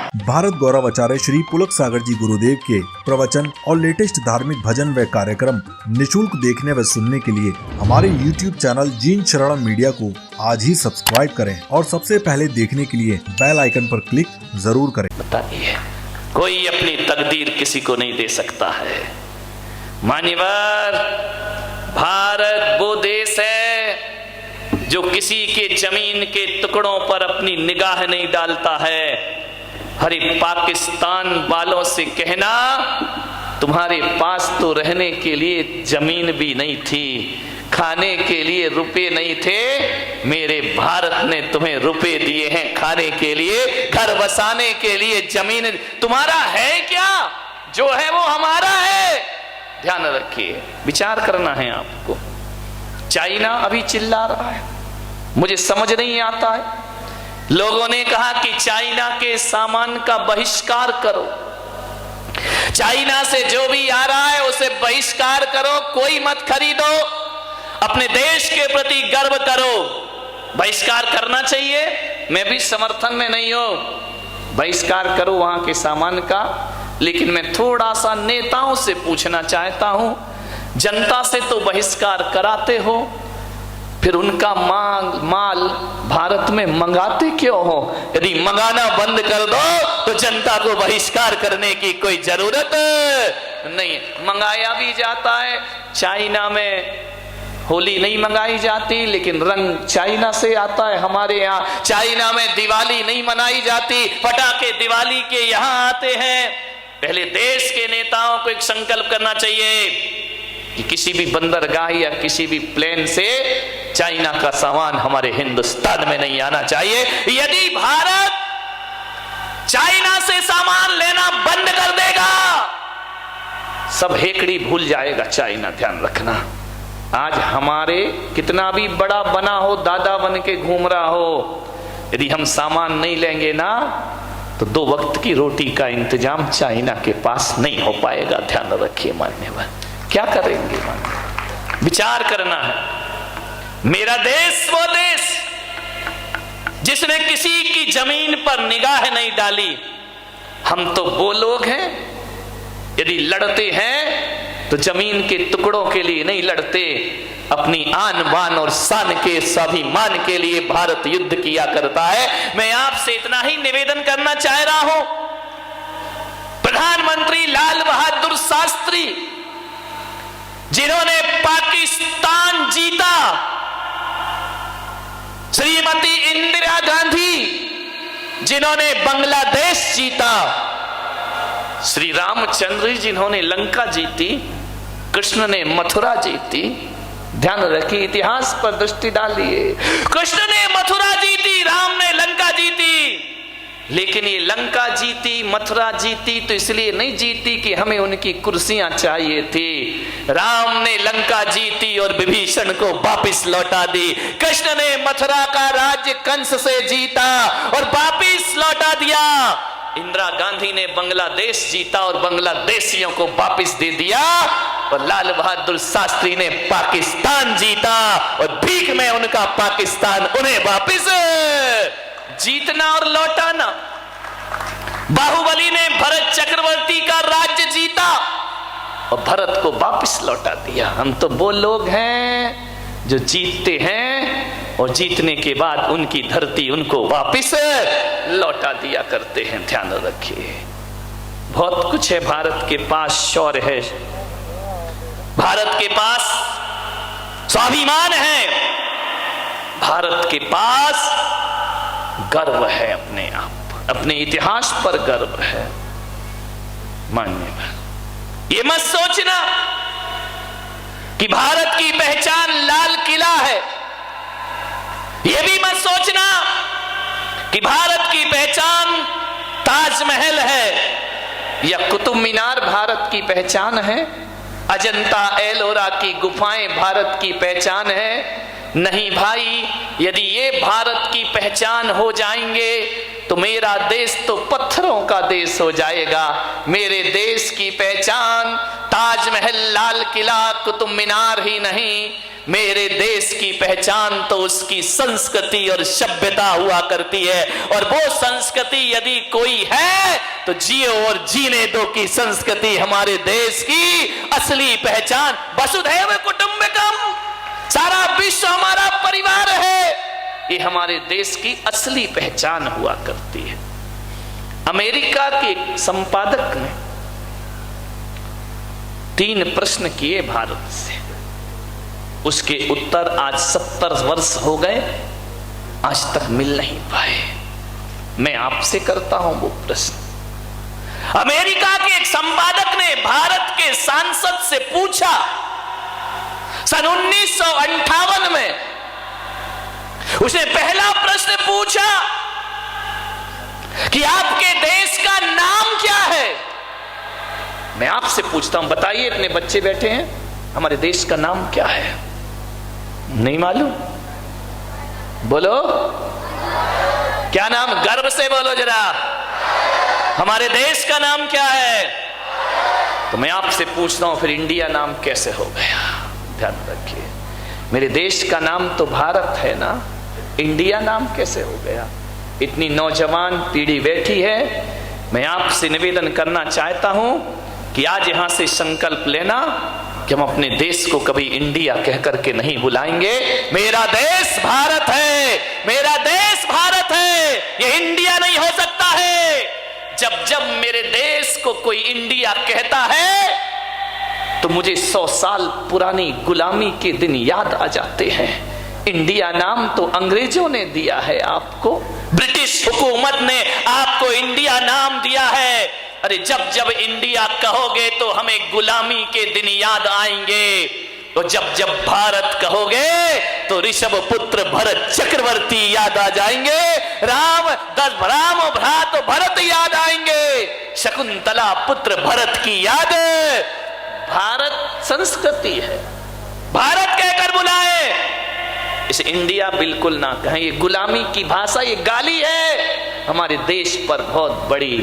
भारत गौरव आचार्य श्री पुलक सागर जी गुरुदेव के प्रवचन और लेटेस्ट धार्मिक भजन व कार्यक्रम निशुल्क देखने व सुनने के लिए हमारे YouTube चैनल जीन शरणम मीडिया को आज ही सब्सक्राइब करें और सबसे पहले देखने के लिए बेल आइकन पर क्लिक जरूर करें। बताइए, कोई अपनी तकदीर किसी को नहीं दे सकता है। मान्यवर, भारत वो देश है जो किसी के जमीन के टुकड़ों पर अपनी निगाह नहीं डालता है। हरे पाकिस्तान वालों से कहना, तुम्हारे पास तो रहने के लिए जमीन भी नहीं थी, खाने के लिए रुपए नहीं थे, मेरे भारत ने तुम्हें रुपए दिए हैं खाने के लिए, घर बसाने के लिए। जमीन तुम्हारा है क्या? जो है वो हमारा है। ध्यान रखिए, विचार करना है आपको। चाइना अभी चिल्ला रहा है, मुझे समझ नहीं आता है। लोगों ने कहा कि चाइना के सामान का बहिष्कार करो, चाइना से जो भी आ रहा है उसे बहिष्कार करो, कोई मत खरीदो, अपने देश के प्रति गर्व करो। बहिष्कार करना चाहिए, मैं भी समर्थन में नहीं हूं, बहिष्कार करो वहां के सामान का। लेकिन मैं थोड़ा सा नेताओं से पूछना चाहता हूं, जनता से तो बहिष्कार कराते हो, फिर उनका माल भारत में मंगाते क्यों हो? यदि मंगाना बंद कर दो तो जनता को बहिष्कार करने की कोई जरूरत नहीं। मंगाया भी जाता है, चाइना में होली नहीं मंगाई जाती, लेकिन रंग चाइना से आता है हमारे यहाँ। चाइना में दिवाली नहीं मनाई जाती, पटाखे दिवाली के यहाँ आते हैं। पहले देश के नेताओं को एक संकल्प करना चाहिए कि किसी भी बंदरगाह या किसी भी प्लेन से चाइना का सामान हमारे हिंदुस्तान में नहीं आना चाहिए। यदि भारत चाइना से सामान लेना बंद कर देगा, सब हेकड़ी भूल जाएगा चाइना। ध्यान रखना, आज हमारे कितना भी बड़ा बना हो, दादा बन के घूम रहा हो, यदि हम सामान नहीं लेंगे ना तो 2 वक्त की रोटी का इंतजाम चाइना के पास नहीं हो पाएगा। ध्यान रखिए मान्यवर, क्या करेंगे? विचार करना है। मेरा देश वो देश जिसने किसी की जमीन पर निगाह नहीं डाली। हम तो वो लोग हैं, यदि लड़ते हैं तो जमीन के टुकड़ों के लिए नहीं लड़ते, अपनी आन बान और शान के स्वाभिमान के लिए भारत युद्ध किया करता है। मैं आपसे इतना ही निवेदन करना चाह रहा हूं, प्रधानमंत्री लाल बहादुर शास्त्री जिन्होंने पाकिस्तान जीता, श्रीमती इंदिरा गांधी जिन्होंने बांग्लादेश जीता, श्री रामचंद्र जिन्होंने लंका जीती, कृष्ण ने मथुरा जीती। ध्यान रखिए, इतिहास पर दृष्टि डालिए। कृष्ण ने मथुरा जीती, राम ने लंका जीती। लेकिन ये लंका जीती, मथुरा जीती तो इसलिए नहीं जीती कि हमें उनकी कुर्सियां चाहिए थी। राम ने लंका जीती और विभीषण को वापस लौटा दी। कृष्ण ने मथुरा का राज्य कंस से जीता और वापस लौटा दिया। इंदिरा गांधी ने बांग्लादेश जीता और बांग्लादेशियों को वापस दे दिया। और लाल बहादुर शास्त्री ने पाकिस्तान जीता और भीख में उनका पाकिस्तान उन्हें वापस जीतना और लौटाना। बाहुबली ने भरत चक्रवर्ती का राज्य जीता और भरत को वापस लौटा दिया। हम तो वो लोग हैं जो जीतते हैं और जीतने के बाद उनकी धरती उनको वापस लौटा दिया करते हैं। ध्यान रखिए, बहुत कुछ है भारत के पास, शौर्य है, भारत के पास स्वाभिमान है, भारत के पास गर्व है, अपने आप, अपने इतिहास पर गर्व है। मान्य, ये मत सोचना कि भारत की पहचान लाल किला है, ये भी मत सोचना कि भारत की पहचान ताजमहल है या कुतुब मीनार भारत की पहचान है, अजंता एलोरा की गुफाएं भारत की पहचान है। नहीं भाई, यदि ये भारत की पहचान हो जाएंगे तो मेरा देश तो पत्थरों का देश हो जाएगा। मेरे देश की पहचान ताजमहल, लाल किला, कुतुब मीनार ही नहीं, मेरे देश की पहचान तो उसकी संस्कृति और सभ्यता हुआ करती है, और वो संस्कृति यदि कोई है तो जियो और जीने दो की संस्कृति हमारे देश की असली पहचान। वसुधैव कुटुंबकम, सारा विश्व हमारा परिवार है, ये हमारे देश की असली पहचान हुआ करती है। अमेरिका के एक संपादक ने 3 प्रश्न किए भारत से, उसके उत्तर आज 70 वर्ष हो गए, आज तक मिल नहीं पाए। मैं आपसे करता हूं वो प्रश्न। अमेरिका के एक संपादक ने भारत के सांसद से पूछा सन 1958 में, उसने पहला प्रश्न पूछा कि आपके देश का नाम क्या है। मैं आपसे पूछता हूं, बताइए, अपने बच्चे बैठे हैं, हमारे देश का नाम क्या है? नहीं मालूम? बोलो, क्या नाम? गर्व से बोलो जरा, हमारे देश का नाम क्या है? तो मैं आपसे पूछता हूं, फिर इंडिया नाम कैसे हो गया? ध्यान रखिए, मेरे देश का नाम तो भारत है ना, इंडिया नाम कैसे हो गया? इतनी नौजवान पीढ़ी बैठी है, मैं आपसे निवेदन करना चाहता हूं कि आज यहां से संकल्प लेना कि हम अपने देश को कभी इंडिया कह करके नहीं बुलाएंगे। मेरा देश भारत है, मेरा देश भारत है, ये इंडिया नहीं हो सकता है। जब जब मेरे देश को कोई इंडिया कहता है तो मुझे 100 साल पुरानी गुलामी के दिन याद आ जाते हैं। इंडिया नाम तो अंग्रेजों ने दिया है आपको, ब्रिटिश हुकूमत ने आपको इंडिया नाम दिया है। अरे जब जब इंडिया कहोगे तो हमें गुलामी के दिन याद आएंगे, तो जब जब भारत कहोगे तो ऋषभ पुत्र भरत चक्रवर्ती याद आ जाएंगे, राम भ्रात भरत याद आएंगे, शकुंतला पुत्र भरत की याद। भारत संस्कृति है, भारत कहकर बुलाए, इसे इंडिया बिल्कुल ना कहें। ये गुलामी की भाषा, ये गाली है हमारे देश पर बहुत बड़ी।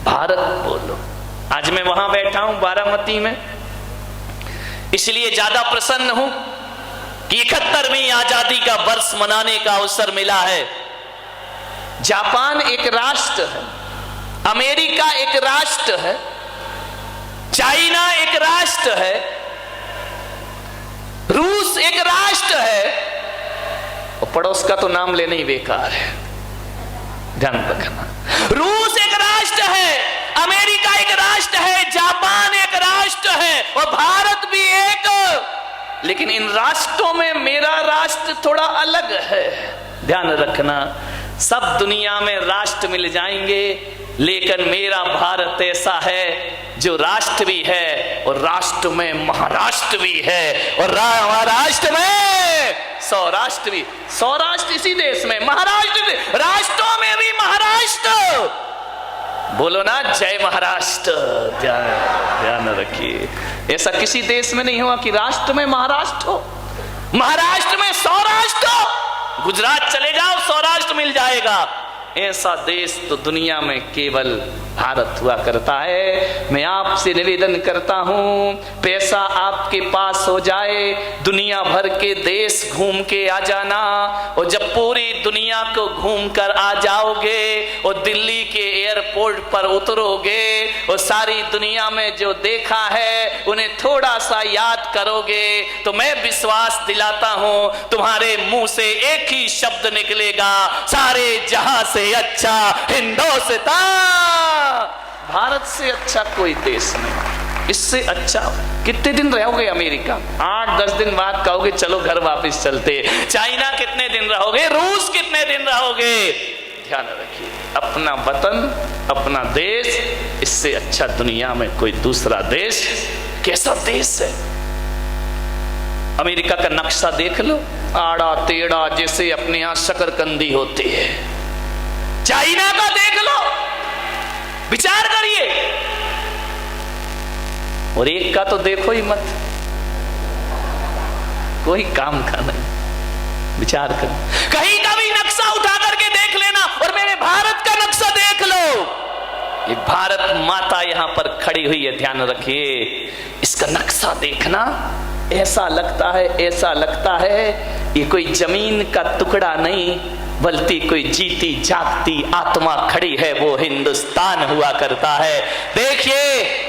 भारत बोलो। आज मैं वहां बैठा हूं बारामती में, इसलिए ज्यादा प्रसन्न हूं कि 71वीं आजादी का वर्ष मनाने का अवसर मिला है। जापान एक राष्ट्र है, अमेरिका एक राष्ट्र है, चाइना एक राष्ट्र है, रूस एक राष्ट्र है, और पड़ोस का तो नाम लेना ही बेकार है, ध्यान रखना। रूस एक राष्ट्र है, अमेरिका एक राष्ट्र है, जापान एक राष्ट्र है, और भारत भी एक। लेकिन इन राष्ट्रों में मेरा राष्ट्र थोड़ा अलग है, ध्यान रखना। सब दुनिया में राष्ट्र मिल जाएंगे, लेकिन मेरा भारत ऐसा है जो राष्ट्र भी है और राष्ट्र में महाराष्ट्र भी है, और महाराष्ट्र में सौराष्ट्र भी। सौराष्ट्र इसी देश में, महाराष्ट्र राष्ट्रों में भी महाराष्ट्र। बोलो ना जय महाराष्ट्र। ध्यान रखिए, ऐसा किसी देश में नहीं हुआ कि राष्ट्र में महाराष्ट्र हो, महाराष्ट्र में सौराष्ट्र हो। गुजरात चले जाओ, सौराष्ट्र मिल जाएगा। ऐसा देश तो दुनिया में केवल भारत हुआ करता है। मैं आपसे निवेदन करता हूं, पैसा आपके पास हो जाए, दुनिया भर के देश घूम के आ जाना, और जब पूरी दुनिया को घूम कर आ जाओगे और दिल्ली के एयरपोर्ट पर उतरोगे और सारी दुनिया में जो देखा है उन्हें थोड़ा सा याद करोगे, तो मैं विश्वास दिलाता हूं तुम्हारे मुंह से एक ही शब्द निकलेगा, सारे जहां से अच्छा हिंदुस्तान। भारत से अच्छा कोई देश नहीं, इससे अच्छा। कितने दिन रहोगे अमेरिका? 8-10 दिन बाद कहोगे चलो घर वापस चलते। चाइना कितने दिन रहोगे? रूस कितने दिन रहोगे? ध्यान रखिए, अपना वतन, अपना देश, इससे अच्छा दुनिया में कोई दूसरा देश। कैसा देश है अमेरिका का नक्शा देख लो, आड़ा टेढ़ा जैसे अपने यहां शकरकंदी होती है। चाइना का देख लो, विचार करिए। और एक का तो देखो ही मत, कोई काम का नहीं, विचार कर। कहीं का भी नक्शा उठा करके देख लेना और मेरे भारत का नक्शा देख लो। ये भारत माता यहां पर खड़ी हुई है, ध्यान रखिए। इसका नक्शा देखना, ऐसा लगता है ये कोई जमीन का टुकड़ा नहीं, बल्कि कोई जीती जागती आत्मा खड़ी है, वो हिंदुस्तान हुआ करता है। देखिए